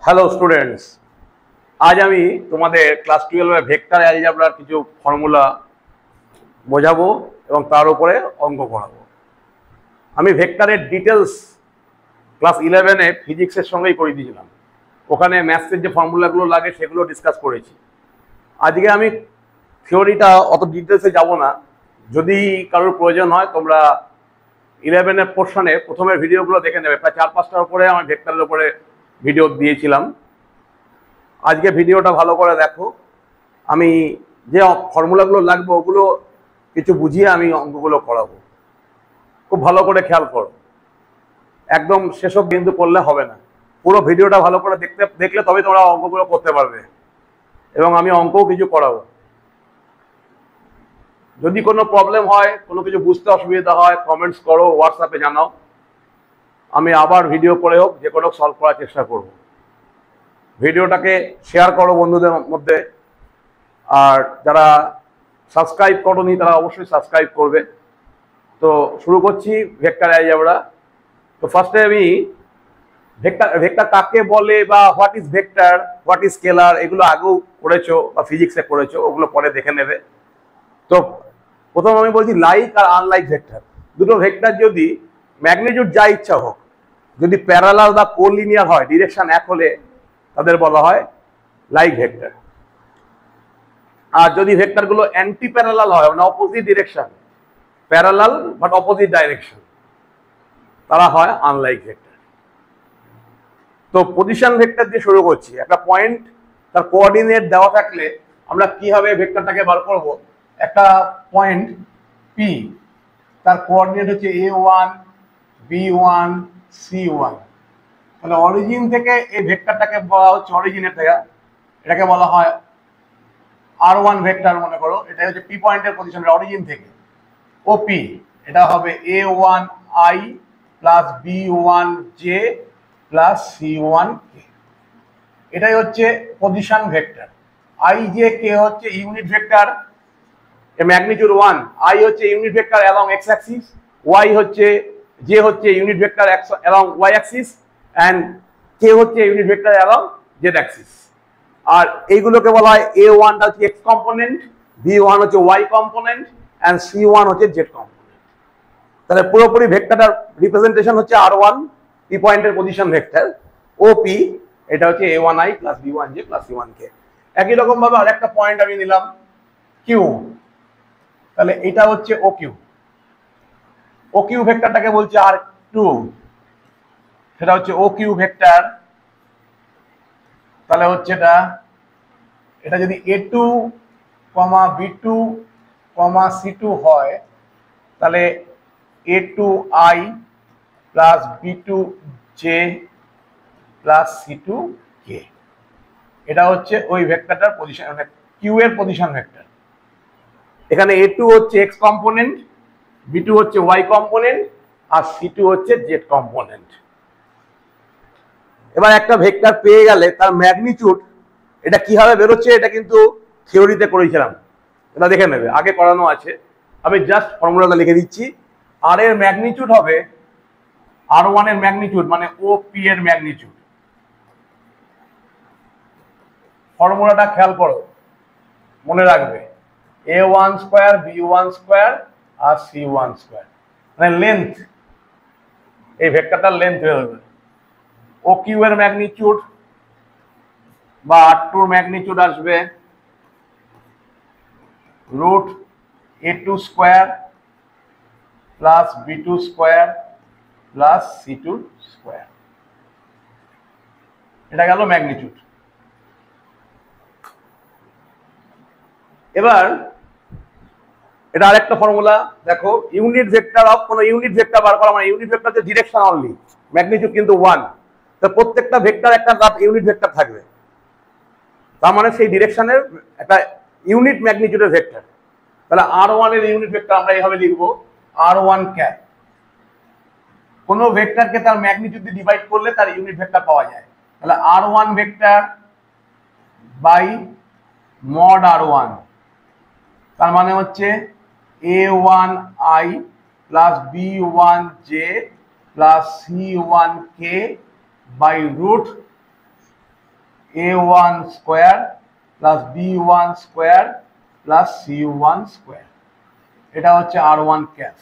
Hello students, আজ আমি তোমাদের ক্লাস 12 ভেক্টর অ্যালজেব্রার কিছু ফর্মুলা বোঝাবো এবং তার উপরে অঙ্ক করাবো। আমি ভেক্টরের ডিটেলস ক্লাস 11-এ ফিজিক্সের সঙ্গেই করে দিয়েছিলাম। ওখানে ম্যাথসের যে ফর্মুলাগুলো লাগে সেগুলো ডিসকাস করেছি। আজকে আমি থিওরিটা অত ডিটেলসে যাব না। যদি কারোর প্রয়োজন হয় তোমরা 11-এর পোর্শনে প্রথমের ভিডিওগুলো দেখে নেবে। প্রায় 4-5টার উপরে আমি ভেক্টরের উপরে ভিডিও দিয়েছিলাম। আজকে ভিডিওটা ভালো করে দেখো। আমি যে ফর্মুলাগুলো লাগবে ওগুলো কিছু বুঝিয়ে আমি অঙ্কগুলো করাবো। খুব ভালো করে খেয়াল করো, একদম সেসব বিন্দু করলে হবে না। পুরো ভিডিওটা ভালো করে দেখলে তবে তোমরা অঙ্কগুলো করতে পারবে এবং আমি অঙ্কও কিছু করাবো। যদি কোনো প্রবলেম হয়, কোনো কিছু বুঝতে অসুবিধা হয়, কমেন্টস করো, হোয়াটসঅ্যাপে জানাও। আমি আবার ভিডিও করে হোক যে কোনো সলভ করার চেষ্টা করব। ভিডিওটাকে শেয়ার করো বন্ধুদের মধ্যে, আর যারা সাবস্ক্রাইব করোনি তারা অবশ্যই সাবস্ক্রাইব করবে। তো শুরু করছি ভেক্টর অ্যালজেব্রা। তো ফার্স্টে আমি ভেক্টর কাকে বলে বা what is vector, what is scalar, এগুলো আগেও করেছো বা ফিজিক্সে করেছো, ওগুলো পরে দেখে নেবে। তো প্রথম আমি বলছি লাইক আর আনলাইক ভেক্টর। দুটো ভেক্টর যদি ম্যাগনিটিউড যা ইচ্ছা হোক, যদি প্যারালাল বা কোলিনিয়ার হয়, ডিরেকশন এক হলে তাদের বলা হয় লাইক ভেক্টর। আর যদি ভেক্টরগুলো অ্যান্টি প্যারালাল হয়, মানে opposite direction, parallel but opposite direction, তারা হয় আনলাইক ভেক্টর। তো পজিশন ভেক্টর দিয়ে শুরু করছি। একটা পয়েন্ট, তার কোঅর্ডিনেট দেওয়া থাকলে আমরা কিভাবে ভেক্টরটাকে বার করব। একটা পয়েন্ট পি, তার কোঅর্ডিনেট হচ্ছে a1 b1 c1। তাহলে অরিজিন থেকে এই ভেক্টরটাকে বলা হচ্ছে, অরিজিনের থেকে এটাকে বলা হয় r1 ভেক্টর। মনে করো এটা হচ্ছে পি পয়েন্টের পজিশন, অরিজিন থেকে ওপি। এটা হবে a1i plus b1j plus c1k। এটাই হচ্ছে position vector. i j k হচ্ছে ইউনিট ভেক্টর, এর ম্যাগনিটিউড 1। i হচ্ছে unit vector along X axis, y হচ্ছে j হচ্ছে unit vector along y axis, and k হচ্ছে unit vector along z axis. আর এইগুলোকে বলা হয় a1 টা হচ্ছে x কম্পোনেন্ট, b1 হচ্ছে y কম্পোনেন্ট, এন্ড c1 হচ্ছে z কম্পোনেন্ট। তাহলে পুরোপুরি ভেক্টরটার রিপ্রেজেন্টেশন হচ্ছে r1, পি পয়েন্টের পজিশন ভেক্টর। OP এটা হচ্ছে a1i plus b1j plus c1k। একই রকম ভাবে আরেকটা পয়েন্ট আমি নিলাম q, তাহলে এটা হচ্ছে OQ। OQ ভেক্টরটাকে বলছে r2, সেটা হচ্ছে OQ ভেক্টর। তাহলে হচ্ছে এটা যদি a2, b2, c2 হয়, তাহলে a2i plus b2j plus c2k। এটা হচ্ছে ওই ভেক্টরটার পজিশন, মানে কিউ এর পজিশন ভেক্টর। এখানে a2 হচ্ছে x কম্পোনেন্ট, b2 হচ্ছে y কম্পোনেন্ট, আর c2 হচ্ছে z কম্পোনেন্ট। এবার একটা ভেক্টর পেয়ে গেলে তার ম্যাগনিটিউড এটা কিভাবে বেরোচ্ছে, এটা কিন্তু থিওরিতে করেছিলাম, এটা দেখে নেবে, আগে করানো আছে। আমি জাস্ট ফর্মুলাটা লিখে দিচ্ছি। আর এর ম্যাগনিটিউড হবে r1 এর ম্যাগনিটিউড, মানে OP এর ম্যাগনিটিউড। ফর্মুলাটা খেয়াল করো, মনে রাখবে, a1 স্কয়ার b1 স্কয়ার আর c1 স্কয়ার, মানে লেন্থ, এই ভেক্টরটার লেন্থ বেরোবে। OQ এর ম্যাগনিটিউড বা r2 এর ম্যাগনিটিউড আসবে root a2 square plus b2 square plus c2 square. এটা গেল ম্যাগনিটিউড। এবার এটা আরেকটা ফর্মুলা দেখো, ইউনিট ভেক্টর অফ কোন ইউনিট ভেক্টর বার করা, মানে ইউনিট ভেক্টর হচ্ছে ডিরেকশন অনলি, ম্যাগনিটিউড কিন্তু 1। তো প্রত্যেকটা ভেক্টর একটা ইউনিট ভেক্টর থাকবে, তার মানে সেই ডিরেকশনের একটা ইউনিট ম্যাগনিটিউডের ভেক্টর। তাহলে r1 এর ইউনিট ভেক্টর আমরা এইভাবে লিখবো, r1 ক্যাপ। কোন ভেক্টরকে তার ম্যাগনিটিউড দিয়ে ডিভাইড করলে তার ইউনিট ভেক্টর পাওয়া যায়। তাহলে r1 vector by mod r1, তার মানে হচ্ছে a1i plus b1j plus c1k by root a1 square plus b1 square plus c1 square, এটা হচ্ছে r1 ক্যাপ।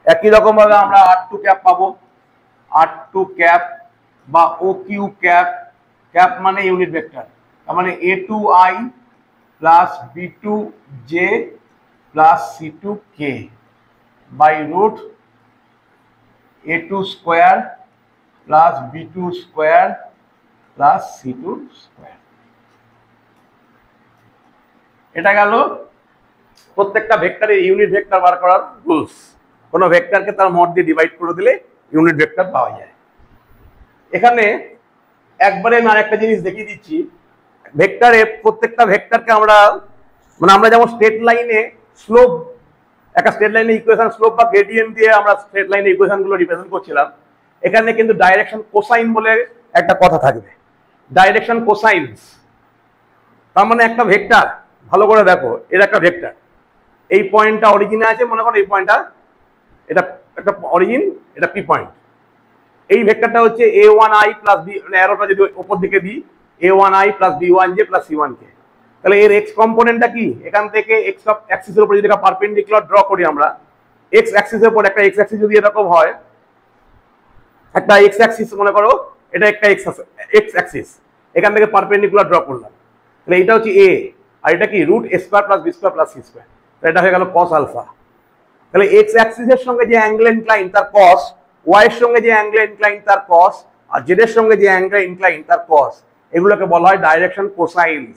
একই রকম ভাবে আমরা r2 ক্যাপ পাবো, r2 ক্যাপ বা OQ ক্যাপ, ক্যাপ মানে ইউনিট ভেক্টর, তার মানে a2i plus b2j plus c2k by root a2 square plus b2 square plus c2 square. এটা গেল প্রত্যেকটা ভেক্টরের ইউনিট ভেক্টর বার করার রুলস। কোনো ভেক্টরকে তার মড দিয়ে ডিভাইড করে দিলে ইউনিট ভেক্টর পাওয়া যায়। এখানে একবারে আমি আরেকটা জিনিস দেখিয়ে দিচ্ছি, ভেক্টরে প্রত্যেকটা ভেক্টরকে আমরা মানে আমরা যেমন স্ট্রেট লাইনে স্লোপ, একটা স্ট্রেট লাইনে ইকুয়েশন স্লোপ বা গ্রেডিয়েন্ট দিয়ে আমরা স্ট্রেট লাইনে ইকুয়েশনগুলো রিপ্রেজেন্ট করছিলাম, এখানে কিন্তু ডাইরেকশন কোসাইন বলে একটা কথা থাকবে। ডাইরেকশন কোসাইন্স তার মানে একটা ভেক্টর, ভালো করে দেখো, এর একটা ভেক্টর, এই পয়েন্টটা অরিজিনে আছে, মনে করো এই পয়েন্টটা, এটা একটা অরিজিন, এটা পি পয়েন্ট। এই ভেক্টরটা হচ্ছে a1i প্লাস বি, মানে অ্যারোটা যদি উপর দিকে দিই a1i plus b1j plus c1k, তাহলে এর এক্স কম্পোনেন্টটা কি? এখান থেকে এক্স অ্যাক্সিসের উপর যদি পারপেন্ডিকুলার ড্র করি আমরা, এক্স অ্যাক্সিসের উপর একটা এক্স অ্যাক্সিস যদি এরকম হয়, একটা এক্স অ্যাক্সিস মনে করো, এটা একটা এক্স অ্যাক্সিস, এখান থেকে পারপেন্ডিকুলার ড্র করলাম, তাহলে এটা হচ্ছে এ, আর এটা কি root a square plus B square plus C square, এটা হয়ে গেল কস আলফা। তাহলে এক্স অ্যাক্সিসের সঙ্গে যে অ্যাঙ্গেল ইনক্লাইন তার কস, ওয়াই এর সঙ্গে যে অ্যাঙ্গেল ইনক্লাইন তার কস, আর জেড এর সঙ্গে যে অ্যাঙ্গেল ইনক্লাইন তার কস, এগুলোকে বলা হয় ডাইরেকশন কোসাইন্স।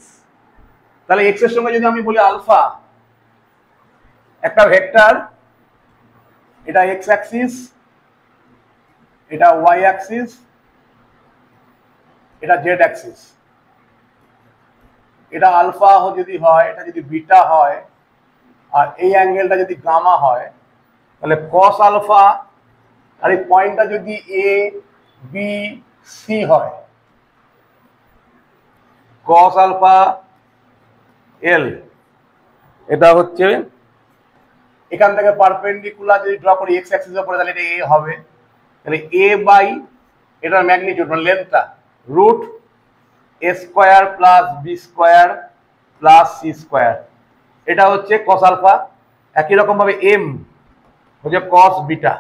তাহলে এক্স এর সঙ্গে যদি আমি বলি আলফা, একটা ভেক্টর, এটা এক্স অ্যাক্সিস, এটা ওয়াই অ্যাক্সিস, এটা জেড অ্যাক্সিস, এটা আলফা যদি হয়, এটা যদি বিটা হয়, আর এই অ্যাঙ্গেলটা যদি গামা হয়, তাহলে কস আলফা, আর এই পয়েন্টটা যদি এ বি সি হয়, কস আলফা এল, এটা হচ্ছে এখান থেকে পারপেন্ডিকুলার যদি ড্র করি এক্স অ্যাক্সিসের উপরে, তাহলে এটা এ হবে, তাহলে এ বাই এটার ম্যাগনিটিউড মানে লেন্থটা root A square plus B square plus C square, এটা হচ্ছে কস আলফা। একই রকম ভাবে এম হচ্ছে কস বিটা,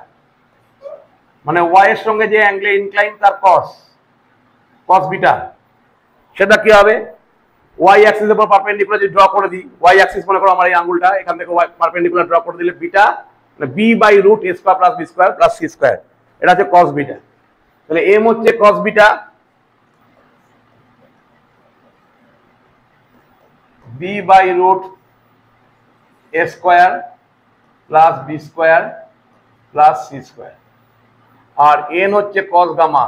মানে ওয়াই এর সঙ্গে যে অ্যাঙ্গেল ইনক্লাইন তার কস, কস বিটা, সেটা কি হবে? ওয়াই অ্যাক্সিসের উপর পারপেন্ডিকুলার যদি ড্র করে দিই, ওয়াই অ্যাক্সিস মনে করো আমার এই আঙ্গুলটা, এখান থেকে ওয়াই পারপেন্ডিকুলার ড্র করে দিলে beta B by root A square plus B square plus C square, এটা হচ্ছে কস বিটা। তাহলে এম হচ্ছে cos beta, B by root A square plus B square plus C square, আর N হচ্ছে cos gamma,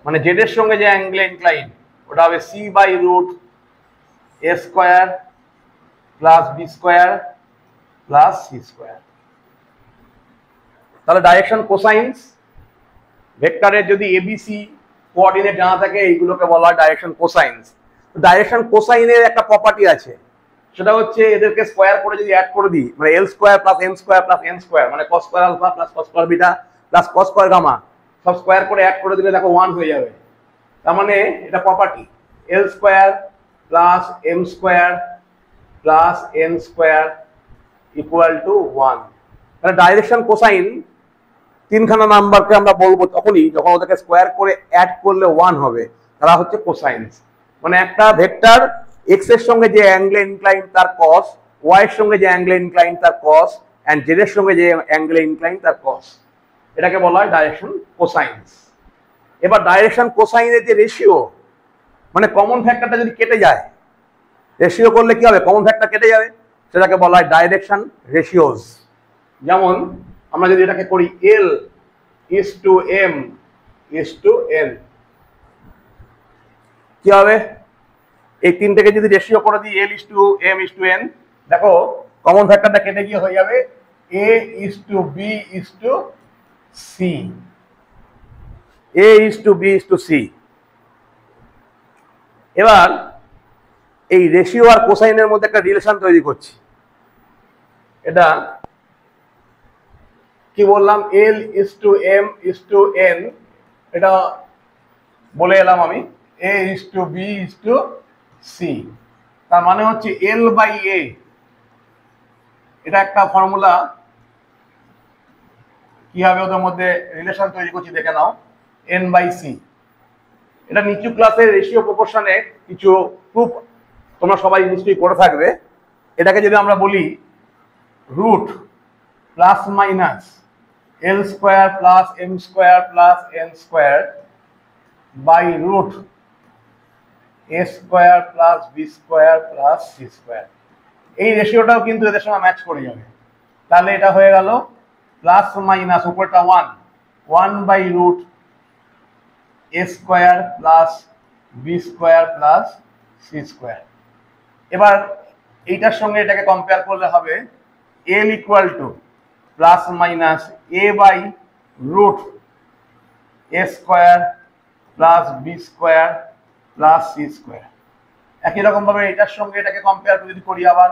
মানে Z এর সঙ্গে যে অ্যাঙ্গেল ইনক্লাইন ওটা হবে C by root A square plus B square plus C square. তাহলে ডাইরেকশন কোসাইন্স ভেক্টরের যদি এবিসি কোঅর্ডিনেট জানা থাকে, এইগুলোকে বলা হয় ডাইরেকশন কোসাইন্স। ডাইরেকশন কোসাইনের একটা প্রপার্টি আছে, সেটা হচ্ছে এদেরকে স্কোয়ার করে যদি অ্যাড করে দিই, মানে L square plus M square plus N square, মানে cos square alpha plus cos square beta plus cos square gamma, সব স্কোয়ার করে অ্যাড করে দিলে দেখো 1 হয়ে যাবে। তার মানে এটা property, L square plus M square plus N square equal to 1। তাহলে ডাইরেকশন কোসাইন তিনখানা নাম্বারকে আমরা বলবো তখনই যখন ওদেরকে স্কোয়ার করে অ্যাড করলে 1 হবে, তারা হচ্ছে কোসাইন্স। মানে একটা ভেক্টর এক্স এর সঙ্গে যে অ্যাঙ্গেল ইনক্লাইন তার কস, ওয়াই এর সঙ্গে যে অ্যাঙ্গেল ইনক্লাইন তার কস, এন্ড জেড এর সঙ্গে যে অ্যাঙ্গেল ইনক্লাইন তার কস, এটাকে বলা হয় ডাইরেকশন কোসাইন্স। এবার ডাইরেকশন কোসাইনের যে রেশিও, মানে কমন ফ্যাক্টরটা যদি কেটে যায়, রেশিও করলে কি হবে? কমন ফ্যাক্টর কেটে যাবে, সেটাকে বলা হয় ডাইরেকশন রেশিওস। যেমন আমরা যদি এটাকে করি L is to M is to N, কি হবে? এই তিনটাকে যদি রেশিও করে দিই L is to M is to N, দেখো কমন ফ্যাক্টরটা কেটে গিয়ে হয়ে যাবে A is to B is to C, A is to B is to C. এবার এই রেশিও আর কোসাইনের মধ্যে একটা রিলেশন তৈরি করছি, এটা কি বললাম? L is to M is to N, এটা বলে এলাম আমি A:B:C, তার মানে হচ্ছে L/A। এটা একটা ফর্মুলা, কিভাবে ওদের মধ্যে রিলেশন তৈরি করছি দেখে নাও। N/C, এটা নিচু ক্লাসের রেশিও প্রপোর্শনে কিছু প্রুফ তোমরা সবাই নিশ্চয়ই করে থাকবে। এটাকে যদি আমরা বলি root plus minus L² plus M² plus N² by root A² plus B² plus C², এই রেশিওটাও কিন্তু এদের সঙ্গে ম্যাচ করে যাবে। তাহলে এটা হয়ে গেল প্লাস মাইনাস উপরটা 1 by root A² plus B² plus C²। এবার এইটার সঙ্গে এটাকে কম্পেয়ার করলে হবে L equal to plus minus A by root A² plus B² plus C²। একই রকম ভাবে এটার সঙ্গে এটাকে কম্পেয়ার যদি করি, আবার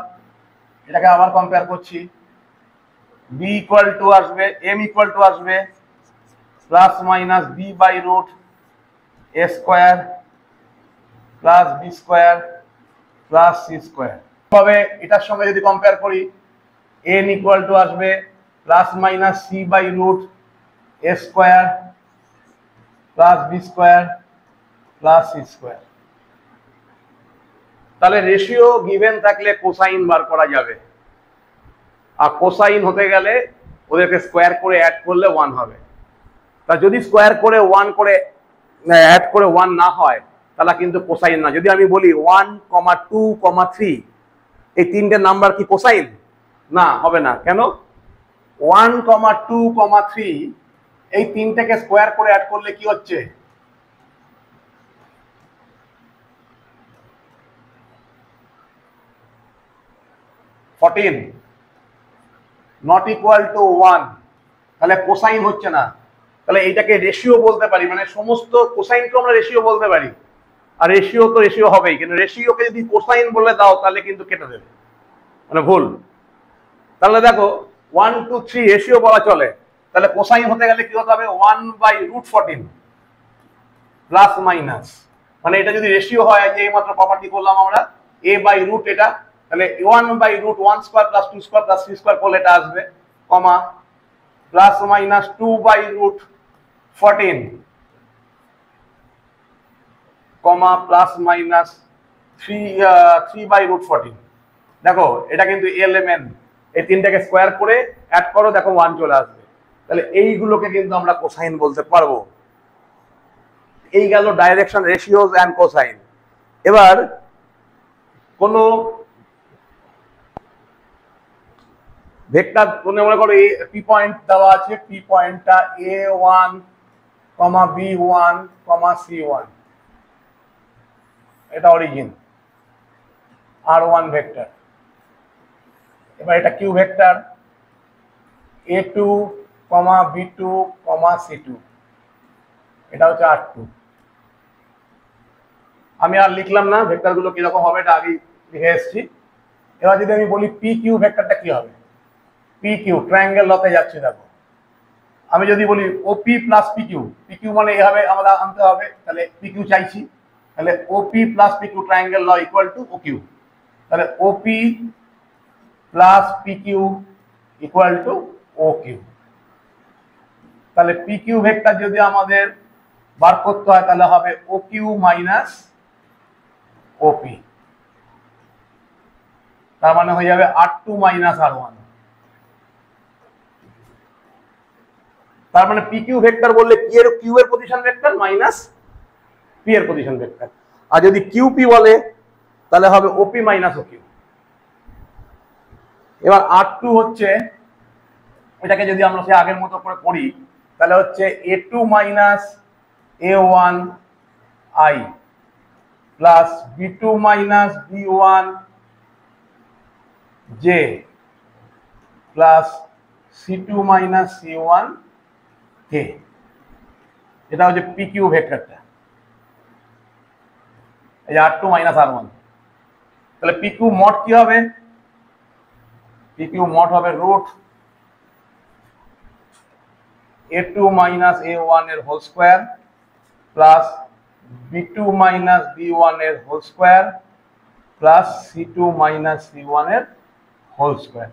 এটাকে আবার কম্পেয়ার করছি, B ইকুয়াল টু আসবে M ইকুয়াল টু আসবে plus minus B by root A² plus B² plus C²। তবে এটার সঙ্গে যদি কম্পেয়ার করি, N ইকুয়াল টু আসবে plus minus C by root A² plus B² plus C²। তাহলে রেশিও গিভেন থাকলে কোসাইন বার করা যাবে, আর কোসাইন হতে গেলে ওদেরকে স্কোয়ার করে অ্যাড করলে 1 হবে। তা যদি স্কোয়ার করে 1 করে অ্যাড করে 1 না হয় তাহলে কিন্তু কোসাইন না। যদি আমি বলি 1, 2, 3, এই তিনটে নাম্বার কি কোসাইন? না, হবে না। কেন? 1, 2, 3 এই তিনটাকে স্কোয়ার করে অ্যাড করলে কি হচ্ছে? 14 নট ইকুয়াল টু 1, তাহলে কোসাইন হচ্ছে না। তাহলে এইটাকে রেশিও বলতে পারি, মানে সমস্ত কোসাইনকে আমরা রেশিও বলতে পারি। আর রেশিও তো রেশিও হবেই, কিন্তু রেশিওকে যদি কোসাইন বলে দাও তাহলে কিন্তু কেটে দেবে, মানে ভুল। তাহলে দেখো 1, 2, 3 রেশিও বলা চলে, তাহলে কোসাইন হতে গেলে কি হতে হবে? 1 বাই রুট 14 প্লাস মাইনাস, মানে এটা যদি রেশিও হয়, যে এইমাত্র প্রপার্টি করলাম আমরা A বাই রুট, এটা তাহলে 1 বাই রুট 1² প্লাস 2² প্লাস 3² করলে এটা আসবে, comma plus minus 2 by root 14 comma plus minus 3 by root 14। দেখো এটা কিন্তু LMN, এই তিনটাকে স্কোয়ার করে অ্যাড করো, দেখো 1 চলে আসবে। তাহলে এইগুলোকে কিন্তু আমরা কোসাইন বলতে পারবো। এই গেল ডাইরেকশন, রেশিওস এন্ড কোসাইন। এবার কোন ভেক্টর মনে করো পি পয়েন্ট দেওয়া আছে, পি পয়েন্টটা A1, B1, C1, এটা অরিজিন R1 ভেক্টর। এবার এটা Q vector A2, B2, C2, এটা হচ্ছে R2। আমি আর লিখলাম না ভেক্টরগুলো কিরকম হবে, এটা আগেই লিখে এসেছি। এবার যদি আমি বলি পি কিউ ভেক্টরটা কি হবে? পি কিউ ট্রায়াঙ্গেল লতে যাচ্ছে, দেখো আমি যদি বলি ওপি প্লাস পি কিউ মানে এভাবে আমরা আনতে হবে, তাহলে পি কিউ চাইছি, তাহলে OP plus P Q triangle law equal to O Q, তাহলে OP plus P Q equal to O Q. তাহলে পি কিউ ভেক্টর যদি আমাদের বার করতে হয় তাহলে হবে ও কিউ মাইনাস ওপি, তার মানে হয়ে যাবে R2 মাইনাস R1। তার মানে পি কিউ ভেক্টর বললে কিউ এর পজিশন ভেক্টর মাইনাস পি এর পজিশন ভেক্টর, আর যদি কিউ পি বলে তাহলে হবে ওপি মাইনাস ও কিউ। এবার R2 হচ্ছে, এটাকে যদি আমরা সে আগের মতো করে করি তাহলে হচ্ছে A2 minus A1 I plus B2 minus B1 J plus C2 minus C1 K। এটা হচ্ছে পি কিউ ভেক্টরটা, এই R2 মাইনাস R1। তাহলে পি কিউ মড কি হবে? পি কিউ মড হবে রুট A2 মাইনাস A1 এর whole square plus b2 minus b1 এর whole square plus c2 minus c1 এর হোল স্কোয়ার।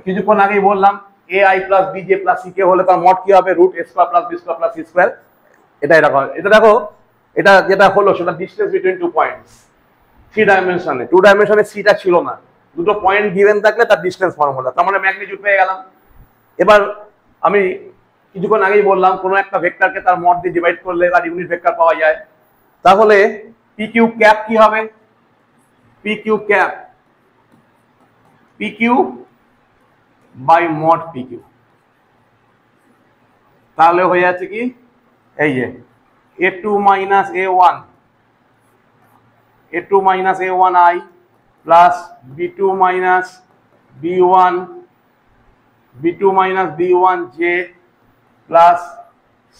কিছুক্ষণ আগেই বললাম ai plus bj plus ck হলে তার মড কি হবে, root a square plus b square plus c square. এটা দেখো এটা যেটা হলো সেটা ডিসটেন্স বিটুইন টু পয়েন্টস, 3 ডাইমেনশনে। 2 ডাইমেনশনে সিটা ছিল না, দুটো পয়েন্ট গিভেন থাকলে তার ডিসটেন্স ফর্মুলা, তার মানে ম্যাগনিটিউড পেয়ে গেলাম। এবার আমি কিছুক্ষণ আগেই বললাম কোনো একটা ভেক্টরকে তার মড দিয়ে ডিভাইড করলে তার ইউনিট ভেক্টর পাওয়া যায়। তাহলে পি কিউ ক্যাপ কি হবে, P Q cap P Q by mod P Q. তাহলে হয়ে যাচ্ছে কি, এই যে a2 minus a1 a2 minus a1i plus b2 minus b1 b2 minus b1j plus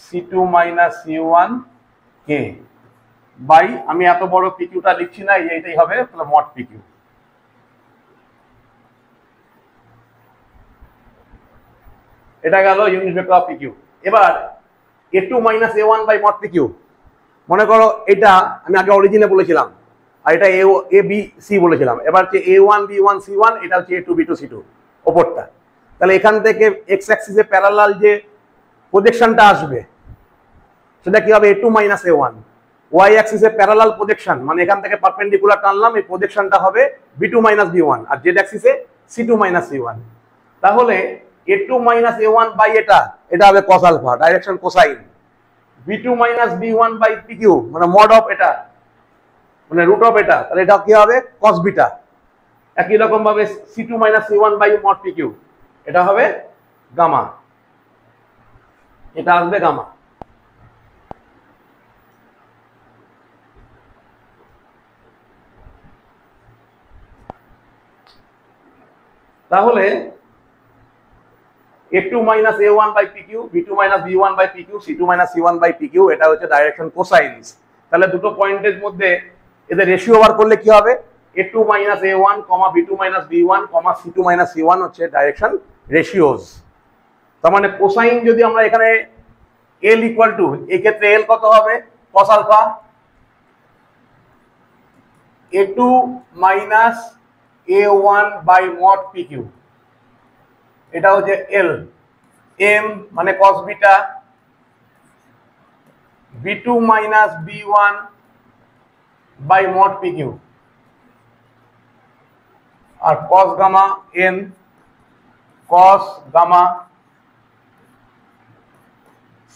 c2 minus c1k by, আমি এত বড় পিকিউটা লিখছি না, এইটাই হবে তাহলে মড পিকিউ। এটা গেল ইউনিট ভেক্টর অফ পিকিউ। এবার a2 minus a1 by mod PQ, মনে করো এটা আমি আগে অরিজিনে বলেছিলাম আর এটা a b c বলেছিলাম, এবার হচ্ছে a1 b1 c1, এটা হচ্ছে a2 b2 c2 ওপরটা। তাহলে এখান থেকে এক্স অ্যাক্সিসে প্যারালাল যে প্রজেকশনটা আসবে সেটা কি হবে, a2 মাইনাস a1। ওয়াই অ্যাক্সিসে প্যারালাল প্রজেকশন মানে এখান থেকে পারপেন্ডিকুলার টানলাম, এই প্রজেকশনটা হবে b2 মাইনাস b1, আর জেড অ্যাক্সিসে c2 মাইনাস c1। তাহলে a2 মাইনাস a1 বাই এটা হবে cos alpha, direction cosine. b2 minus b1 by pq মানে মড অফ এটা মানে রুট অফ এটা, তাহলে এটা কি হবে cos বিটা। একই রকম ভাবে c2 minus c1 by mod pq, এটা হবে গামা, এটা আসবে গামা। তাহলে a2 minus a1 by pq, b2 minus b1 by pq, c2 minus c1 by pq, এটা হচ্ছে ডাইরেকশন কোসাইনস। তাহলে দুটো পয়েন্টের মধ্যে এদের রেশিও বার করলে কি হবে, a2 minus a1, b2 minus b1, c2 minus c1 হচ্ছে ডাইরেকশন রেশিওস। তার মানে কোসাইন যদি আমরা এখানে l ইকুয়াল টু, এই ক্ষেত্রে l কত হবে, cos alpha a2 minus a1 by mod pq, এটা হচ্ছে l, m মানে cos beta, b2 minus b1 by mod pq, আর cos gamma n, cos gamma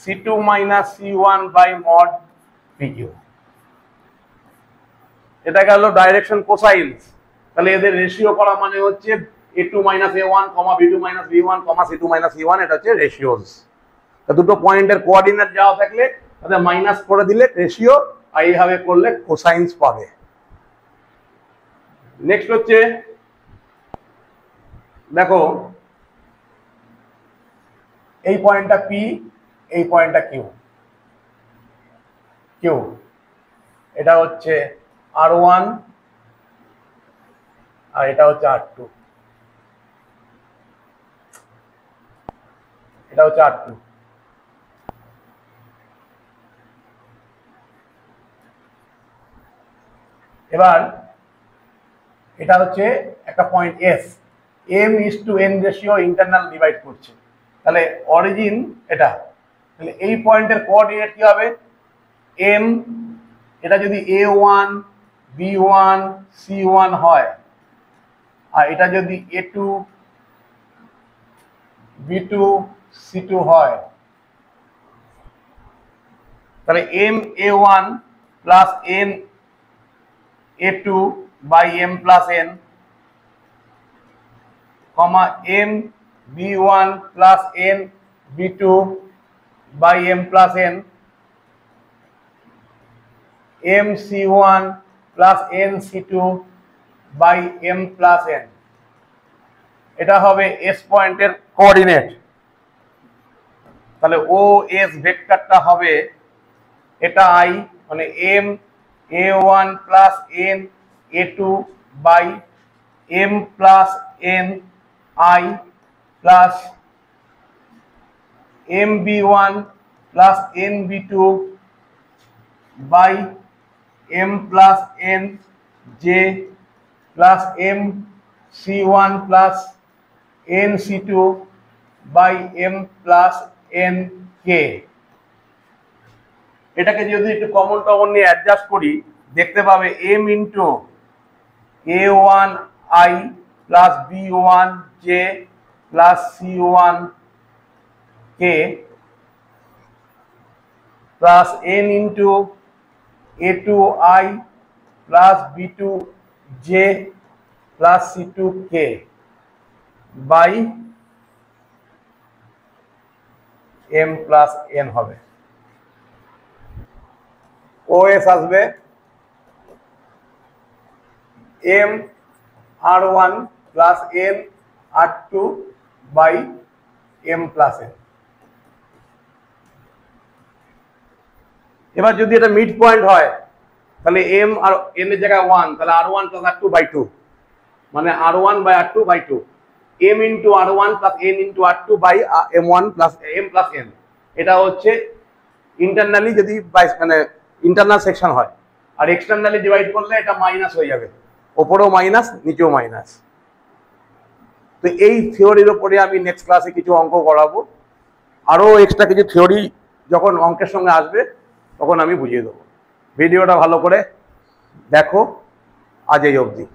c2 minus c1 by mod pq। এটা গেল ডাইরেকশন কোসাইনস। তাহলে এদের রেশিও করা মানে হচ্ছে a2 minus a1, b2 minus b1, c2 minus c1, এটা হচ্ছে রেশিওস। তা দুটো পয়েন্টের কোঅর্ডিনেট যাওয়া থাকলে তাদের মাইনাস করে দিলে রেশিও, আর এইভাবে করলে কোসাইনস পাবে। নেক্সট হচ্ছে দেখো এই পয়েন্টটা p, এই পয়েন্টটা q, এটা হচ্ছে r1 আর এটা হচ্ছে r2, এটা হচ্ছে r2। এবার এটা হচ্ছে একটা point s, m is to n ratio internal divide করছে। তাহলে অরিজিন এটা, তাহলে এই পয়েন্টের কোঅর্ডিনেট কি হবে, m, এটা যদি a1 b1 c1 হয়, আর এটা যদি a2 b2 c2 হয়, তাহলে m a1 plus n a2 by m plus n, comma m b1 plus n b2 by m plus n, m c1 plus n c2 by m plus n। এটা হবে s পয়েন্টের coordinate. তাহলে ও S ভেক্টরটা হবে এটা i মানে m a1 plus n a2 by m plus n i plus m b1 plus n b2 by m plus n j plus m c1 plus n c2 by m plus n k। এটাকে যদি একটু common নিয়ে adjust করি দেখতে পাবে m into a1i plus b1j plus c1k plus n into a2i plus b2j plus c2k by m plus n হবে। OS আসবে m r1 plus n r2 by m plus n। এবার যদি এটা mid point হয় তাহলে m আর n এর জায়গায় 1, তাহলে r1 প্লাস r2 বাই 2, মানে r1 by r2 by 2, m into r1 plus n into r2 by m1 plus m plus n। এটা হচ্ছে ইন্টারনালি যদি মানে ইন্টারনাল সেকশন হয়, আর এক্সটার্নালি ডিভাইড করলে এটা মাইনাস হয়ে যাবে, ওপরেও মাইনাস নিচেও মাইনাস। তো এই থিওরির উপরে আমি নেক্সট ক্লাসে কিছু অঙ্ক করাবো, আরও এক্সট্রা কিছু থিওরি যখন অঙ্কের সঙ্গে আসবে তখন আমি বুঝিয়ে দেবো। ভিডিওটা ভালো করে দেখো, আজ এই অবধি।